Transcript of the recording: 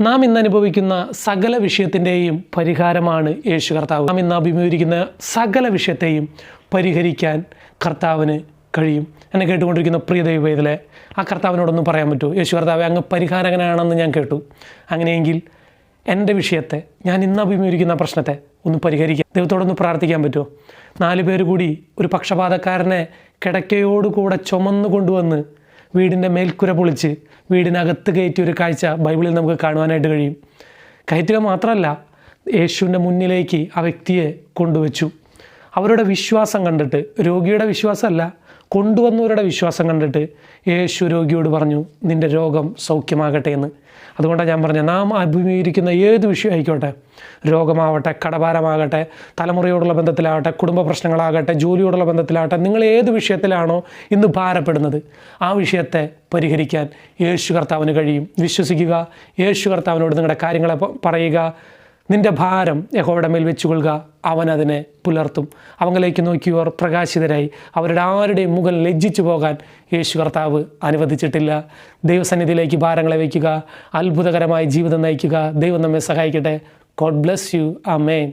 നാം ഇന്ന് അനുഭവിക്കുന്ന സകല വിഷയത്തിൻ്റെയും പരിഹാരമാണ് യേശു കർത്താവ്. നാം ഇന്ന് അഭിമുഖീകരിക്കുന്ന സകല വിഷയത്തെയും പരിഹരിക്കാൻ കർത്താവിന് കഴിയും. എന്നെ കേട്ടുകൊണ്ടിരിക്കുന്ന പ്രിയ ദൈവവേദലേ, ആ കർത്താവിനോടൊന്നും പറയാൻ പറ്റുമോ? യേശു കർത്താവെ, അങ്ങ് പരിഹാരകനാണെന്ന് ഞാൻ കേട്ടു. അങ്ങനെയെങ്കിൽ എൻ്റെ വിഷയത്തെ, ഞാൻ ഇന്ന് അഭിമുഖീകരിക്കുന്ന പ്രശ്നത്തെ ഒന്ന് പരിഹരിക്കാൻ ദൈവത്തോടൊന്ന് പ്രാർത്ഥിക്കാൻ പറ്റുമോ? 4 പേര് കൂടി ഒരു പക്ഷപാതക്കാരനെ കിടക്കയോടുകൂടെ ചുമന്നു കൊണ്ടുവന്ന് വീടിൻ്റെ മേൽക്കുര പൊളിച്ച് വീടിനകത്ത് കയറ്റിയ ഒരു കാഴ്ച ബൈബിളിൽ നമുക്ക് കാണുവാനായിട്ട് കഴിയും. കയറ്റുക മാത്രമല്ല, യേശുവിൻ്റെ മുന്നിലേക്ക് ആ വ്യക്തിയെ കൊണ്ടുവച്ചു. അവരുടെ വിശ്വാസം കണ്ടിട്ട്, രോഗിയുടെ വിശ്വാസമല്ല, കൊണ്ടുവന്നവരുടെ വിശ്വാസം കണ്ടിട്ട് യേശു രോഗിയോട് പറഞ്ഞു, നിൻ്റെ രോഗം സൗഖ്യമാകട്ടെ എന്ന്. അതുകൊണ്ടാണ് ഞാൻ പറഞ്ഞത്, നാം അഭിമുഖീകരിക്കുന്ന ഏത് വിഷയം ആയിക്കോട്ടെ, രോഗമാവട്ടെ, കടഭാരമാകട്ടെ, തലമുറയോടുള്ള ബന്ധത്തിലാകട്ടെ, കുടുംബ പ്രശ്നങ്ങളാകട്ടെ, ജോലിയോടുള്ള ബന്ധത്തിലാകട്ടെ, നിങ്ങൾ ഏത് വിഷയത്തിലാണോ ഇന്ന് ഭാരപ്പെടുന്നത്, ആ വിഷയത്തെ പരിഹരിക്കാൻ യേശു കർത്താവിന് കഴിയും. വിശ്വസിക്കുക, യേശു കർത്താവിനോട് നിങ്ങളുടെ കാര്യങ്ങളെ പറയുക, നിൻ്റെ ഭാരം യഹോവയുടെ മേൽ വെച്ചുകൊള്ളുക, അവൻ അതിനെ പുലർത്തും. അവങ്ങളിലേക്ക് നോക്കിയവർ പ്രകാശിതരായി, അവരുടെ ആരുടെയും മുഖം ലജ്ജിച്ചു പോകാൻ യേശു കർത്താവ് അനുവദിച്ചിട്ടില്ല. ദൈവസന്നിധിയിലേക്ക് ഭാരങ്ങളെ വയ്ക്കുക, അത്ഭുതകരമായ ജീവിതം നയിക്കുക. ദൈവം നമ്മെ സഹായിക്കട്ടെ. God bless you. ആമേൻ.